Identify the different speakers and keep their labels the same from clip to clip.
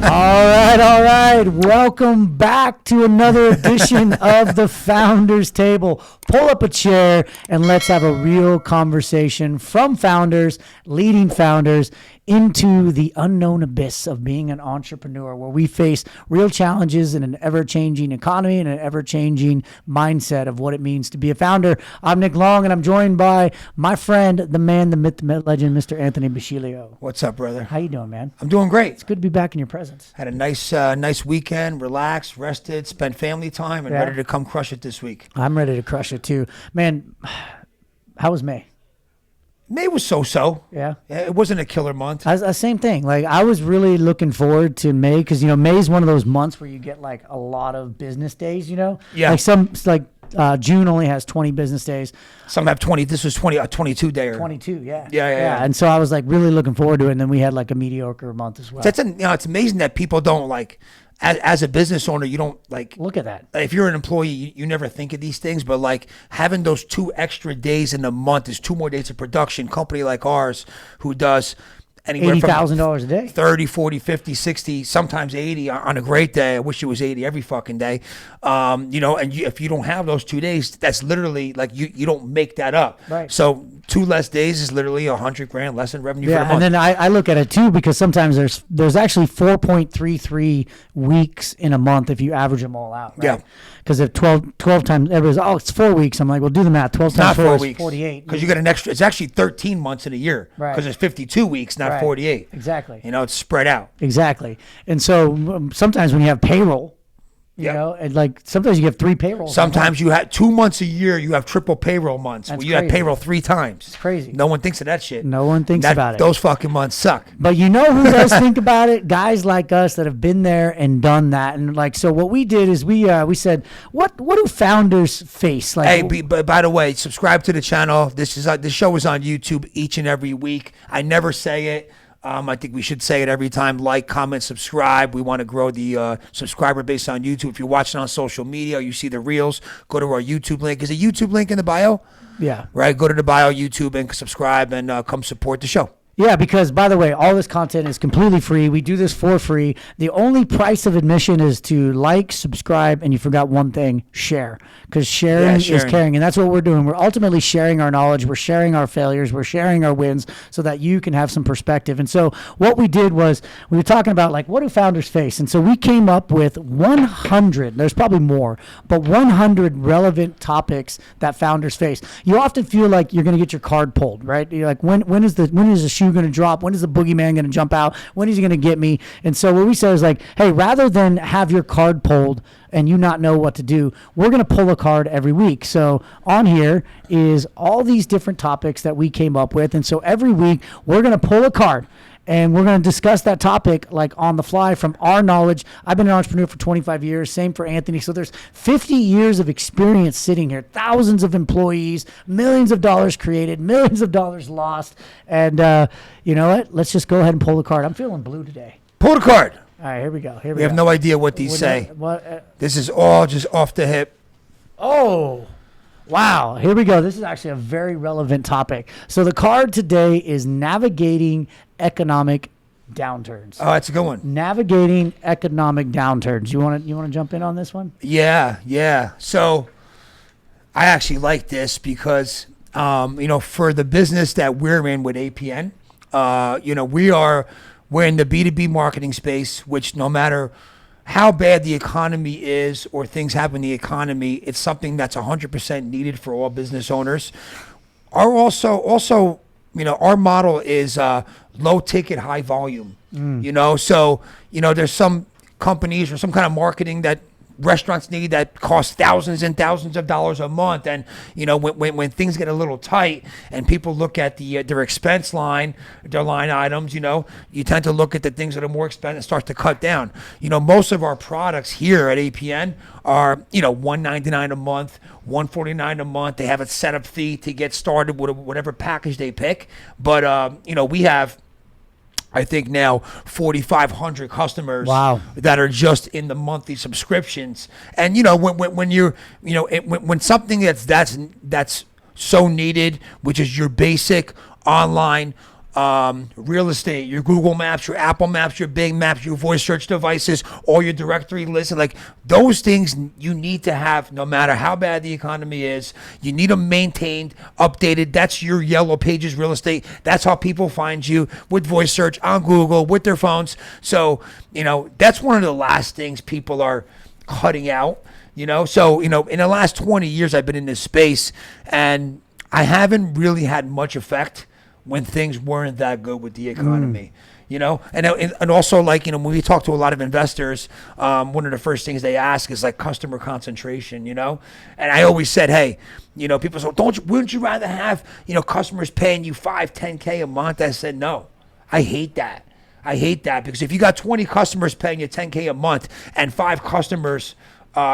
Speaker 1: All right. Welcome back to another edition of the Founders Table. Pull up a chair and let's have a real conversation from founders, leading founders, into the unknown abyss of being an entrepreneur, where we face real challenges in an ever-changing economy and an ever-changing mindset of what it means to be a founder. I'm Nick Long, and I'm joined by my friend, the man, the myth, the legend, Mr. Anthony Basciglio.
Speaker 2: What's up, brother?
Speaker 1: How you doing, man?
Speaker 2: I'm doing great.
Speaker 1: It's good to be back in your presence.
Speaker 2: Had a nice weekend, relaxed, rested, spent family time, and ready to come crush it this week.
Speaker 1: I'm ready to crush it too. Man, how was May?
Speaker 2: May was so-so.
Speaker 1: Yeah.
Speaker 2: It wasn't a killer month.
Speaker 1: Same thing. Like, I was really looking forward to May because, May is one of those months where you get like a lot of business days,
Speaker 2: Yeah.
Speaker 1: June only has 20 business days.
Speaker 2: Some have 20. This was 22 day.
Speaker 1: 22, yeah.
Speaker 2: Yeah.
Speaker 1: And so I was like really looking forward to it. And then we had like a mediocre month as well.
Speaker 2: It's amazing that people don't like, as a business owner, you don't like
Speaker 1: look at that.
Speaker 2: If you're an employee, you never think of these things, but like having those 2 extra days in a month is 2 more days of production. Company like ours who does anywhere from
Speaker 1: $80,000 a day,
Speaker 2: 30, 40, 50, 60, sometimes 80 on a great day. I wish it was 80 every fucking day. If you don't have those 2 days, that's literally like you don't make that up.
Speaker 1: Right.
Speaker 2: So 2 less days is literally $100,000 less in revenue for the month.
Speaker 1: And then I look at it too, because sometimes there's actually 4.33 weeks in a month if you average them all out. Right?
Speaker 2: Yeah.
Speaker 1: Because if 12 times, everybody's, it's 4 weeks. I'm like, well, do the math. 12 times 4 is 48.
Speaker 2: Because you get an extra, it's actually 13 months in a year.
Speaker 1: Right.
Speaker 2: Because it's 52 weeks, not 48.
Speaker 1: Exactly.
Speaker 2: It's spread out.
Speaker 1: Exactly. And so sometimes when you have payroll, and like sometimes you have 3 payrolls.
Speaker 2: Sometimes you have 2 months a year, you have triple payroll months.
Speaker 1: That's
Speaker 2: where you have payroll 3 times.
Speaker 1: It's crazy.
Speaker 2: No one thinks of that shit.
Speaker 1: No one thinks about it.
Speaker 2: Those fucking months suck.
Speaker 1: But you know who does think about it? Guys like us that have been there and done that. And like, so what we did is we said, what do founders face? Like,
Speaker 2: hey, by the way, subscribe to the channel. This show is on YouTube each and every week. I never say it. I think we should say it every time. Like, comment, subscribe. We want to grow the subscriber base on YouTube. If you're watching on social media, you see the reels, go to our YouTube link. Is a YouTube link in the bio?
Speaker 1: Yeah.
Speaker 2: Right? Go to the bio, YouTube, and subscribe, and come support the show.
Speaker 1: Yeah, because, by the way, all this content is completely free. We do this for free. The only price of admission is to like, subscribe, and you forgot one thing, share. Because sharing is caring, and that's what we're doing. We're ultimately sharing our knowledge. We're sharing our failures. We're sharing our wins so that you can have some perspective. And so what we did was we were talking about, like, what do founders face? And so we came up with 100, there's probably more, but 100 relevant topics that founders face. You often feel like you're going to get your card pulled, right? You're like, when is the shoe going to drop? When is the boogeyman going to jump out? When is he going to get me? And so what we said is like, hey, rather than have your card pulled and you not know what to do, we're going to pull a card every week. So on here is all these different topics that we came up with. And so every week we're going to pull a card and we're going to discuss that topic like on the fly from our knowledge. I've been an entrepreneur for 25 years. Same for Anthony. So there's 50 years of experience sitting here, thousands of employees, millions of dollars created, millions of dollars lost. And you know what? Let's just go ahead and pull the card. I'm feeling blue today.
Speaker 2: Pull the card.
Speaker 1: All right, here we go.
Speaker 2: We have no idea what these say. This is all just off the hip.
Speaker 1: Oh, wow. Here we go. This is actually a very relevant topic. So the card today is navigating economic downturns.
Speaker 2: Oh, that's a good one.
Speaker 1: Navigating economic downturns. You want to jump in on this one?
Speaker 2: Yeah. So I actually like this because for the business that we're in with APN, we're in the B2B marketing space, which no matter how bad the economy is or things happen in the economy, it's something that's 100% needed for all business owners. Our model is low ticket, high volume. So there's some companies or some kind of marketing that restaurants need that cost thousands and thousands of dollars a month, and when things get a little tight and people look at their expense line, their line items, you tend to look at the things that are more expensive and start to cut down. Most of our products here at APN are $199 a month, $149 a month. They have a setup fee to get started with whatever package they pick, but we have, I think now 4,500 customers that are just in the monthly subscriptions. And when something that's so needed, which is your basic online real estate, your Google Maps, your Apple Maps, your Bing Maps, your voice search devices, all your directory lists. Like those things you need to have no matter how bad the economy is. You need them maintained, updated. That's your yellow pages real estate. That's how people find you with voice search on Google with their phones. So, that's one of the last things people are cutting out, So, in the last 20 years I've been in this space and I haven't really had much effect when things weren't that good with the economy, and also like, when we talk to a lot of investors, one of the first things they ask is like customer concentration, and I always said, hey, people say, wouldn't you rather have, customers paying you 5-10K a month? I said, no, I hate that. Because if you got 20 customers paying you 10K a month and 5 customers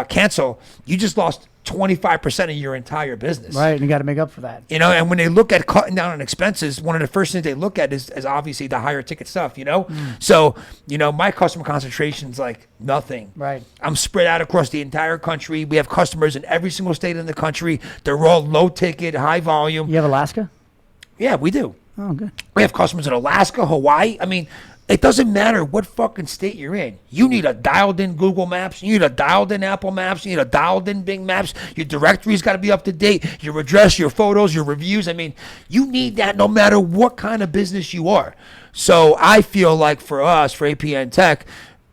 Speaker 2: cancel, you just lost 25% of your entire business.
Speaker 1: Right, and you got to make up for that.
Speaker 2: And when they look at cutting down on expenses, one of the first things they look at is obviously the higher ticket stuff, So, my customer concentration is like nothing.
Speaker 1: Right.
Speaker 2: I'm spread out across the entire country. We have customers in every single state in the country. They're all low ticket, high volume.
Speaker 1: You have Alaska?
Speaker 2: Yeah, we do.
Speaker 1: Oh, good.
Speaker 2: We have customers in Alaska, Hawaii. I mean, it doesn't matter what fucking state you're in. You need a dialed-in Google Maps. You need a dialed-in Apple Maps. You need a dialed-in Bing Maps. Your directory's got to be up to date. Your address, your photos, your reviews. I mean, you need that no matter what kind of business you are. So I feel like for us, for APN Tech,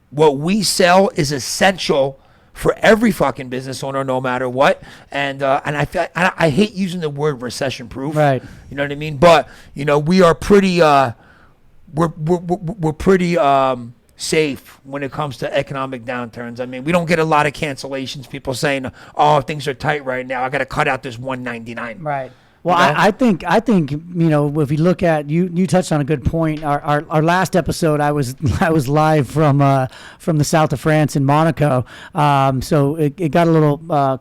Speaker 2: what we sell is essential for every fucking business owner, no matter what. And I hate using the word recession-proof.
Speaker 1: Right.
Speaker 2: You know what I mean? But we are pretty. We're pretty safe when it comes to economic downturns. I mean, we don't get a lot of cancellations. People saying, "Oh, things are tight right now. I got to cut out this 199."
Speaker 1: Right. Well, I think if you look at you touched on a good point. Our last episode, I was live from the south of France in Monaco. So it got a little.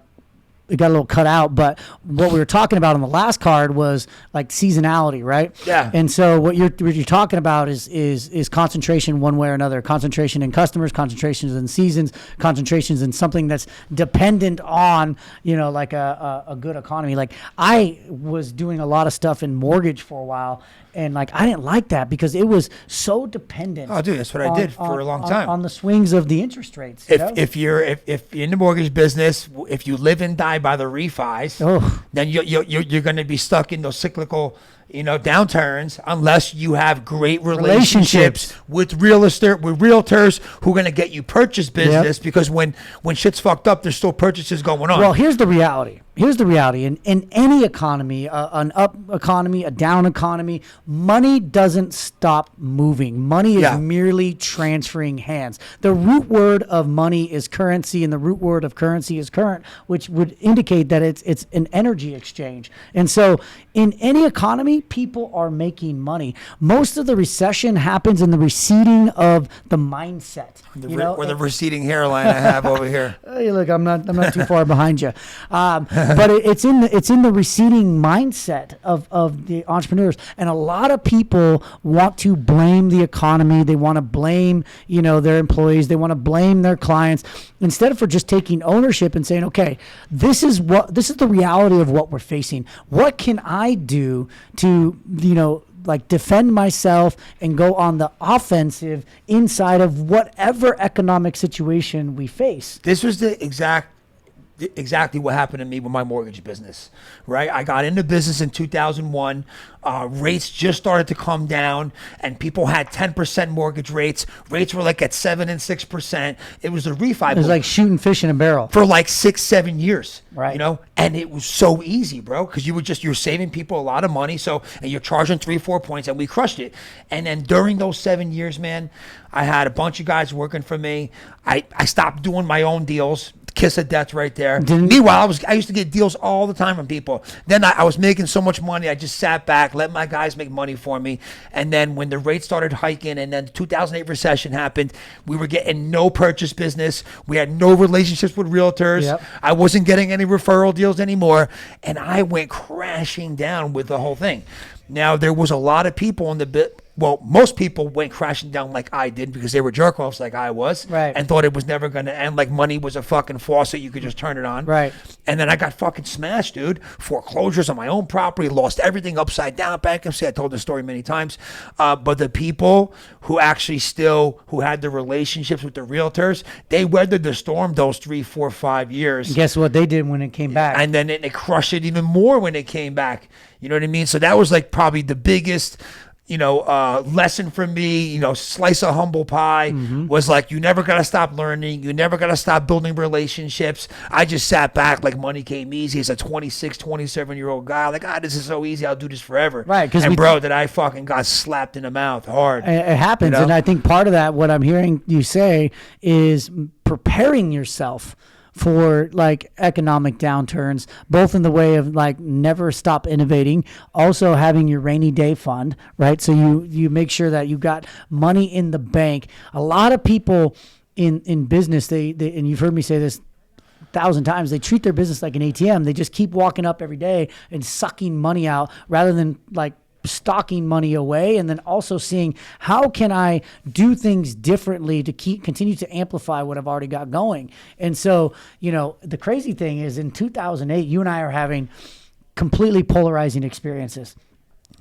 Speaker 1: It got a little cut out, but what we were talking about on the last card was like seasonality, right?
Speaker 2: Yeah.
Speaker 1: And so what you're talking about is concentration one way or another, concentration in customers, concentrations in seasons, concentrations in something that's dependent on, like a good economy. Like I was doing a lot of stuff in mortgage for a while. And like I didn't like that because it was so dependent.
Speaker 2: Oh, dude, that's what I did for a long time.
Speaker 1: On the swings of the interest rates.
Speaker 2: If you're in the mortgage business, if you live and die by the refis, then you're going to be stuck in those cyclical, downturns unless you have great relationships with realtors who are going to get you purchase business. Yep. Because when shit's fucked up, there's still purchases going on.
Speaker 1: Well, here's the reality. In any economy, an up economy, a down economy, money doesn't stop moving. Money is merely transferring hands. The root word of money is currency, and the root word of currency is current, which would indicate that it's an energy exchange. And so in any economy, people are making money. Most of the recession happens in the receding of the mindset.
Speaker 2: Or the receding hairline I have over here.
Speaker 1: Hey, look, I'm not too far behind you. But it's in the receding mindset of the entrepreneurs, and a lot of people want to blame the economy. They want to blame their employees. They want to blame their clients instead of just taking ownership and saying, okay, this is the reality of what we're facing. What can I do to defend myself and go on the offensive inside of whatever economic situation we face?
Speaker 2: This was exactly what happened to me with my mortgage business, right? I got into business in 2001. Rates just started to come down, and people had 10% mortgage rates. Rates were like at 7% and 6%. It was a refi.
Speaker 1: It was like shooting fish in a barrel
Speaker 2: for like 6-7 years,
Speaker 1: right?
Speaker 2: And it was so easy, bro, because you're saving people a lot of money. And you're charging 3-4 points, and we crushed it. And then during those 7 years, man, I had a bunch of guys working for me. I stopped doing my own deals. Kiss of death right there. Meanwhile, I used to get deals all the time from people. Then I was making so much money, I just sat back, let my guys make money for me. And then when the rates started hiking and then the 2008 recession happened, we were getting no purchase business. We had no relationships with realtors.
Speaker 1: Yep.
Speaker 2: I wasn't getting any referral deals anymore. And I went crashing down with the whole thing. Now, there was a lot of people well, most people went crashing down like I did because they were jerk-offs like I was,
Speaker 1: right,
Speaker 2: and thought it was never going to end, like money was a fucking faucet, you could just turn it on.
Speaker 1: Right.
Speaker 2: And then I got fucking smashed, dude. Foreclosures on my own property, lost everything, upside down, bankruptcy. I told this story many times. But the people who actually who had the relationships with the realtors, they weathered the storm those 3, 4, 5 years.
Speaker 1: And guess what they did when it came back?
Speaker 2: And then it crushed it even more when it came back. You know what I mean? So that was like probably the biggest, lesson for me, slice of humble pie was like, you never got to stop learning. You never got to stop building relationships. I just sat back like money came easy as a 26, 27-year-old guy. Like, this is so easy. I'll do this forever.
Speaker 1: Right.
Speaker 2: And bro, that I fucking got slapped in the mouth hard.
Speaker 1: It happens. And I think part of that, what I'm hearing you say is preparing yourself for like economic downturns, both in the way of like never stop innovating, also having your rainy day fund, right? So you make sure that you got money in the bank. A lot of people in business, they and you've heard me say this 1,000 times, they treat their business like an ATM. They just keep walking up every day and sucking money out rather than like stocking money away, and then also seeing how can I do things differently to continue to amplify what I've already got going. And so, the crazy thing is in 2008, you and I are having completely polarizing experiences.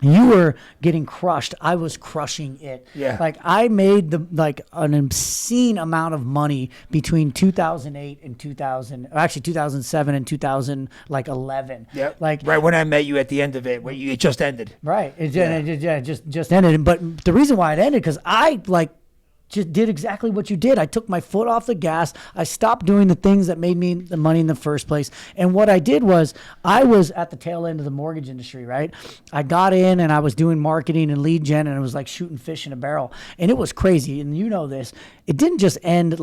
Speaker 1: You were getting crushed. I was crushing it.
Speaker 2: Yeah.
Speaker 1: Like I made an obscene amount of money between 2008 and 2007 and 2011.
Speaker 2: Yep.
Speaker 1: Like
Speaker 2: right when I met you at the end of it, when it just ended.
Speaker 1: Right. It just ended. But the reason why it ended, because I just did exactly what you did. I took my foot off the gas. I stopped doing the things that made me the money in the first place. And what I did was I was at the tail end of the mortgage industry, right? I got in and I was doing marketing and lead gen, and it was like shooting fish in a barrel. And it was crazy. And you know this. It didn't just end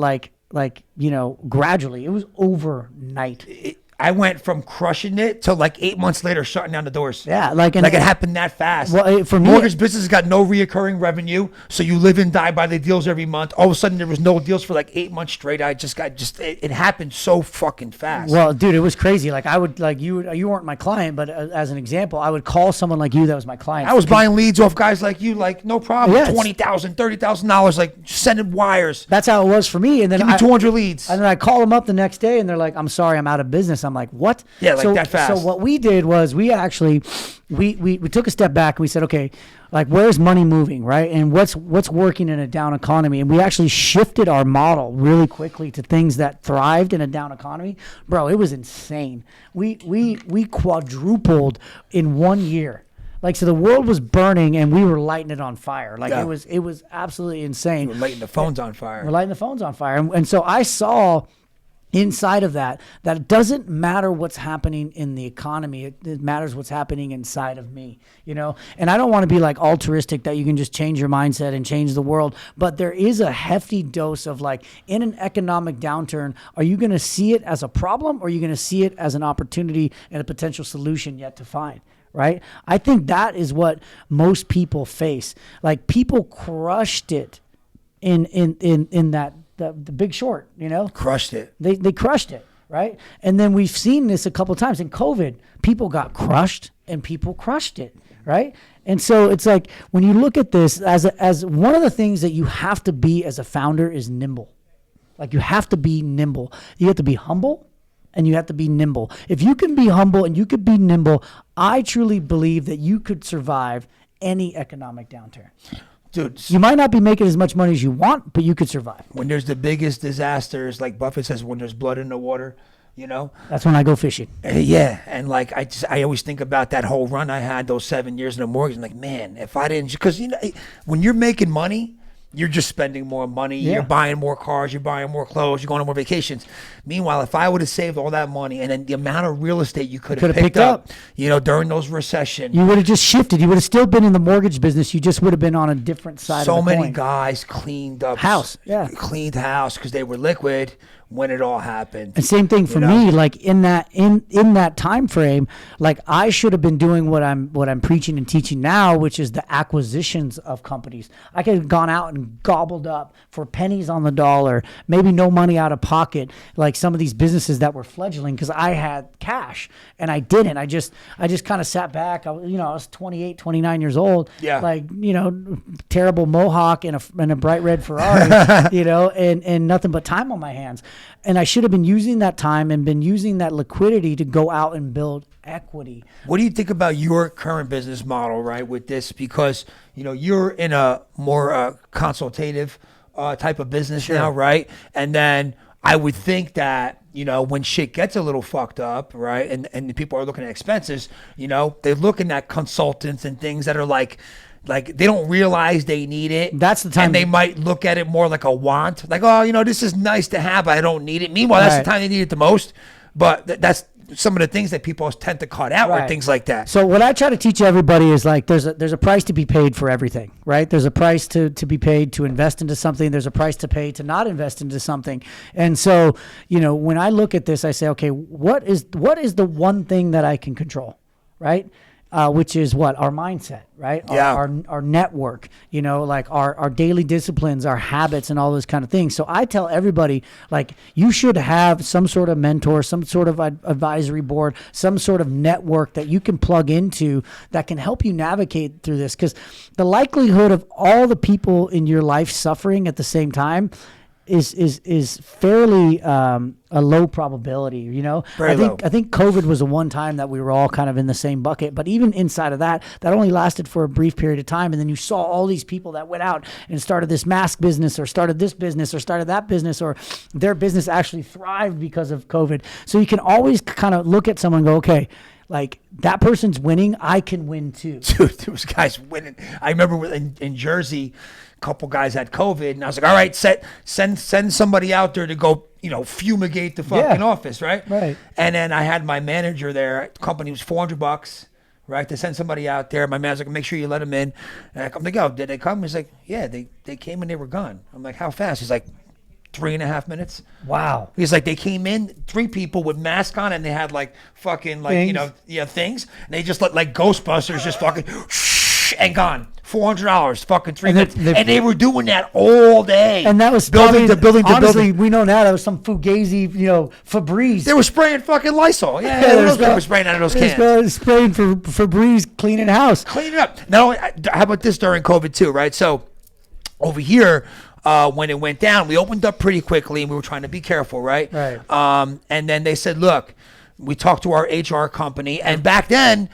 Speaker 1: gradually. It was overnight.
Speaker 2: I went from crushing it to like 8 months later shutting down the doors.
Speaker 1: Yeah,
Speaker 2: like it happened that fast.
Speaker 1: Well, for me,
Speaker 2: mortgage business has got no reoccurring revenue, so you live and die by the deals every month. All of a sudden, there was no deals for like 8 months straight. It happened so fucking fast.
Speaker 1: Well, dude, it was crazy. Like I would you weren't my client, but as an example, I would call someone like you that was my client.
Speaker 2: I was buying leads off guys like you, like no problem,
Speaker 1: yeah,
Speaker 2: $20,000, $30,000, like sending wires.
Speaker 1: That's how it was for me. And then
Speaker 2: give me 200 leads,
Speaker 1: and then I call them up the next day, and they're like, "I'm sorry, I'm out of business." I'm like, "What?"
Speaker 2: Yeah, like that fast.
Speaker 1: So what we did was we actually we took a step back and we said, okay, like where's money moving, right? And what's working in a down economy? And we actually shifted our model really quickly to things that thrived in a down economy. Bro, it was insane. We quadrupled in 1 year. Like, so the world was burning and we were lighting it on fire. Like it was absolutely insane.
Speaker 2: We were lighting the phones on fire.
Speaker 1: We're lighting the phones on fire. And so I saw inside of that it doesn't matter what's happening in the economy. It matters what's happening inside of me, And I don't want to be like altruistic that you can just change your mindset and change the world. But there is a hefty dose of like, in an economic downturn, are you going to see it as a problem or are you going to see it as an opportunity and a potential solution yet to find? Right? I think that is what most people face. Like people crushed it in that, the Big Short, crushed it. They crushed it, right? And then we've seen this a couple of times in COVID. People got crushed and people crushed it, right? And so it's like when you look at this as one of the things that you have to be as a founder is nimble. Like you have to be nimble. You have to be humble and you have to be nimble. If you can be humble and you could be nimble, I truly believe that you could survive any economic downturn.
Speaker 2: Dude,
Speaker 1: you might not be making as much money as you want, but you could survive.
Speaker 2: When there's the biggest disasters, like Buffett says, when there's blood in the water,
Speaker 1: That's when I go fishing.
Speaker 2: Yeah, and like I always think about that whole run I had, those 7 years in the mortgage. I'm like, man, if I didn't, because when you're making money, you're just spending more money. Yeah. You're buying more cars. You're buying more clothes. You're going on more vacations. Meanwhile, if I would have saved all that money and then the amount of real estate you could have picked up, during those recession,
Speaker 1: you would have just shifted. You would have still been in the mortgage business. You just would have been on a different side of the coin.
Speaker 2: So many guys cleaned up
Speaker 1: cleaned house because
Speaker 2: they were liquid. when it all happened.
Speaker 1: And same thing for me, like in that time frame, like I should have been doing what I'm preaching and teaching now, which is the acquisitions of companies. I could have gone out and gobbled up for pennies on the dollar, maybe no money out of pocket, like some of these businesses that were fledgling because I had cash and I didn't. I just kind of sat back. I was 28, 29 years old.
Speaker 2: Yeah.
Speaker 1: Like, terrible mohawk and a bright red Ferrari, and nothing but time on my hands. And I should have been using that time and been using that liquidity to go out and build equity.
Speaker 2: What do you think about your current business model, right, with this? Because, you're in a more consultative type of business now, right? And then I would think that, when shit gets a little fucked up, right, and people are looking at expenses, they're looking at consultants and things that are like they don't realize they need it.
Speaker 1: That's the time.
Speaker 2: And they might look at it more like a want. Like, oh, this is nice to have, but I don't need it. Meanwhile, that's the time they need it the most. But that's some of the things that people tend to cut out or things like that.
Speaker 1: So what I try to teach everybody is like there's a price to be paid for everything, right? There's a price to be paid to invest into something. There's a price to pay to not invest into something. And so, when I look at this, I say, okay, what is the one thing that I can control, right? Which is what? Our mindset, right?
Speaker 2: Yeah.
Speaker 1: Our network, like our daily disciplines, our habits, and all those kind of things. So I tell everybody, like, you should have some sort of mentor, some sort of advisory board, some sort of network that you can plug into that can help you navigate through this. Because the likelihood of all the people in your life suffering at the same time is fairly a low probability,
Speaker 2: Very low.
Speaker 1: I think COVID was the one time that we were all kind of in the same bucket, but even inside of that only lasted for a brief period of time. And then you saw all these people that went out and started this mask business or started this business or started that business, or their business actually thrived because of COVID. So you can always kind of look at someone and go, okay, like that person's winning, I can win too.
Speaker 2: Dude, there was guys winning. I remember in Jersey, a couple guys had COVID, and I was like, all right, send somebody out there to go, fumigate the fucking office, right?
Speaker 1: Right.
Speaker 2: And then I had my manager there. The company was $400, right, to send somebody out there. My manager's like, make sure you let them in. And I'm like, oh, did they come? He's like, yeah, they came and they were gone. I'm like, how fast? He's like, 3.5 minutes.
Speaker 1: Wow.
Speaker 2: He's like, they came in, 3 people with masks on, and they had like fucking like things. Things. And they just let like Ghostbusters just fucking and gone. $400, fucking 3 minutes. And they were doing that all day.
Speaker 1: And that was
Speaker 2: building to building to
Speaker 1: honestly,
Speaker 2: building.
Speaker 1: we know now that was some Fugazi, Febreze.
Speaker 2: They were spraying fucking Lysol. Yeah, they were spraying out of those cans.
Speaker 1: They were spraying for Febreze, cleaning house.
Speaker 2: Clean it up. Not only, how about this during COVID too, right? So over here, when it went down, we opened up pretty quickly, and we were trying to be careful, right?
Speaker 1: Right.
Speaker 2: And then they said, look, we talked to our HR company, and back then,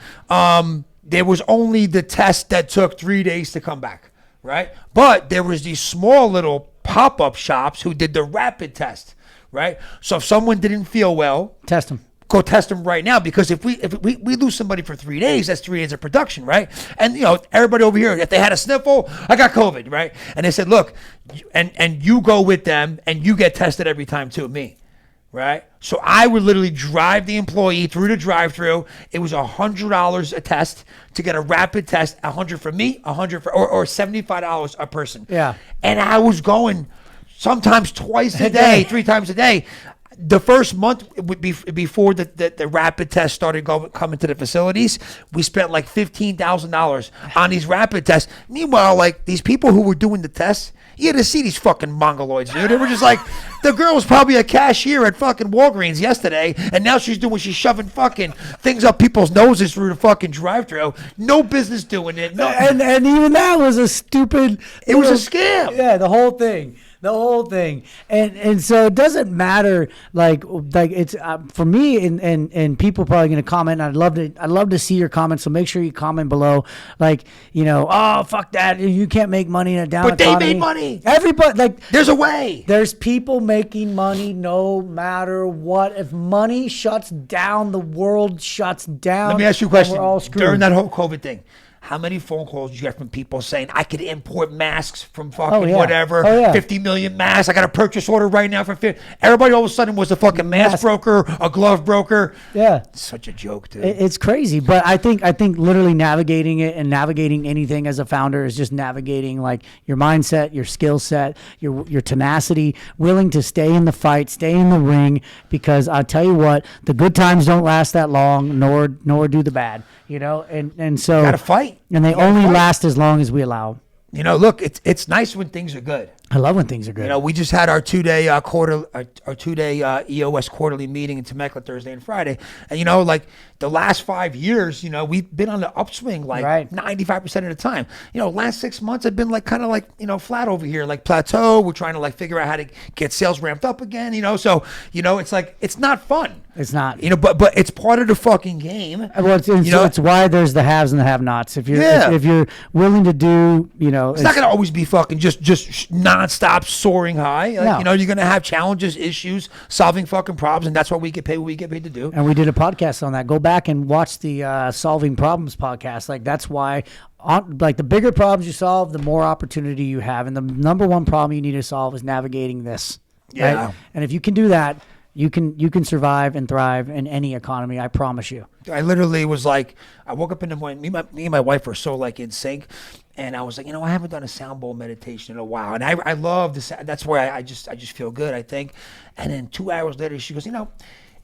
Speaker 2: there was only the test that took 3 days to come back, right? But there was these small little pop-up shops who did the rapid test, right? So if someone didn't feel well,
Speaker 1: Test them.
Speaker 2: Go test them right now, because if we lose somebody for 3 days, that's 3 days of production, right? And everybody over here, if they had a sniffle, I got COVID, right? And they said, look, and you go with them and you get tested every time too, me, right? So I would literally drive the employee through the drive-through. It was $100 a test to get a rapid test, $100 for me, $100 for or $75 a person.
Speaker 1: Yeah.
Speaker 2: And I was going sometimes twice a day, 3 times a day. The first month would be before the rapid test started coming to the facilities. We spent like $15,000 on these rapid tests. Meanwhile, like these people who were doing the tests, you had to see these fucking mongoloids, dude. They were just like, the girl was probably a cashier at fucking Walgreens yesterday, and now she's shoving fucking things up people's noses through the fucking drive-thru. No business doing it. No.
Speaker 1: And even that was a stupid.
Speaker 2: It was a scam.
Speaker 1: Yeah, the whole thing. And so it doesn't matter, like it's for me, and people probably going to comment. I'd love to see your comments, so make sure you comment below, like, oh, fuck that, you can't make money in a down economy.
Speaker 2: But they made money.
Speaker 1: Everybody, like,
Speaker 2: there's a way.
Speaker 1: There's people making money no matter what. If money shuts down, the world shuts down.
Speaker 2: Let me ask you a question.
Speaker 1: We're all screwed.
Speaker 2: During that whole COVID thing, how many phone calls you get from people saying, I could import masks from fucking whatever, 50 million masks. I got a purchase order right now for 50. Everybody all of a sudden was a fucking mask broker, a glove broker.
Speaker 1: Yeah.
Speaker 2: It's such a joke, dude.
Speaker 1: It's crazy. But I think literally navigating it and navigating anything as a founder is just navigating like your mindset, your skill set, your tenacity, willing to stay in the fight, stay in the ring, because I'll tell you what, the good times don't last that long, nor do the bad, and so
Speaker 2: you gotta fight,
Speaker 1: and they only last as long as we allow.
Speaker 2: Look, it's nice when things are good.
Speaker 1: I love when things are good.
Speaker 2: We just had our 2-day EOS quarterly meeting in Temecula Thursday and Friday, and like the last 5 years, we've been on the upswing like 95% of the time. Last 6 months have been like kind of like flat over here, like plateau. We're trying to like figure out how to get sales ramped up again. So it's like it's not fun.
Speaker 1: It's not.
Speaker 2: But it's part of the fucking game.
Speaker 1: Well, it's why there's the haves and the have-nots. If you're willing to do,
Speaker 2: it's not gonna always be fucking just nonstop soaring high. Like, you're gonna have challenges, issues, solving fucking problems, and that's what we get paid. What we get paid to do.
Speaker 1: And we did a podcast on that. Go back and watch the Solving Problems podcast. Like that's why. Like the bigger problems you solve, the more opportunity you have, and the number one problem you need to solve is navigating this.
Speaker 2: Yeah.
Speaker 1: Right? And if you can do that, you can survive and thrive in any economy. I promise you.
Speaker 2: I literally was like, I woke up in the morning. Me and my wife were so like in sync, and I was like, I haven't done a sound bowl meditation in a while, and I love this. That's where I just feel good, I think. And then 2 hours later, she goes,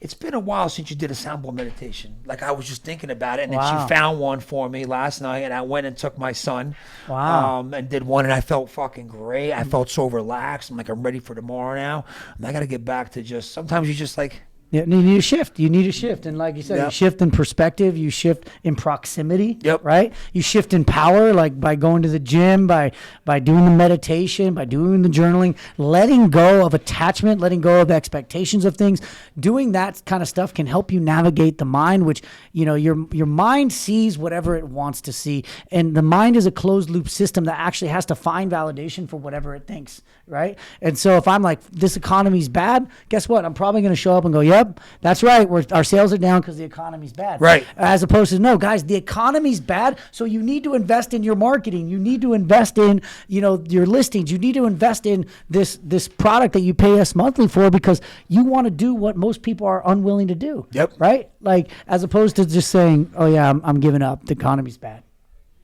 Speaker 2: it's been a while since you did a sound bowl meditation. Like I was just thinking about it, and then she found one for me last night, and I went and took my son, and did one, and I felt fucking great. I felt so relaxed. I'm like, I'm ready for tomorrow now. And I got to get back to just. Sometimes you just like.
Speaker 1: Yeah, you need a shift. You need a shift. And like you said, you shift in perspective, you shift in proximity, right? You shift in power, like by going to the gym, by doing the meditation, by doing the journaling, letting go of attachment, letting go of expectations of things. Doing that kind of stuff can help you navigate the mind, which, your mind sees whatever it wants to see. And the mind is a closed loop system that actually has to find validation for whatever it thinks, right? And so if I'm like, this economy's bad, guess what? I'm probably going to show up and go, yep, that's right. Our sales are down because the economy's bad.
Speaker 2: Right.
Speaker 1: As opposed to, no, guys, the economy's bad, so you need to invest in your marketing. You need to invest in, your listings. You need to invest in this product that you pay us monthly for because you want to do what most people are unwilling to do.
Speaker 2: Yep.
Speaker 1: Right? Like, as opposed to just saying, oh, yeah, I'm giving up. The economy's bad.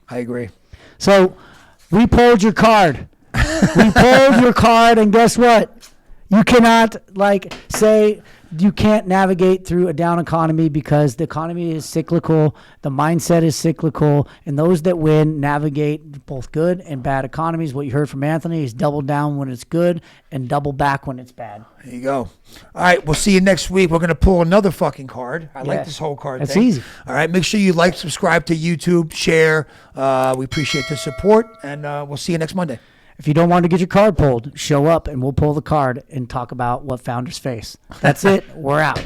Speaker 2: I agree.
Speaker 1: So we pulled your card. We pulled your card, and guess what? You cannot, say you can't navigate through a down economy because the economy is cyclical, the mindset is cyclical, and those that win navigate both good and bad economies. What you heard from Anthony is double down when it's good and double back when it's bad.
Speaker 2: There you go. All right, we'll see you next week. We're going to pull another fucking card. I like this whole card
Speaker 1: That's
Speaker 2: thing.
Speaker 1: easy.
Speaker 2: All right, make sure you like, subscribe to YouTube, share. We appreciate the support, and we'll see you next Monday.
Speaker 1: If you don't want to get your card pulled, show up and we'll pull the card and talk about what founders face. That's it. We're out.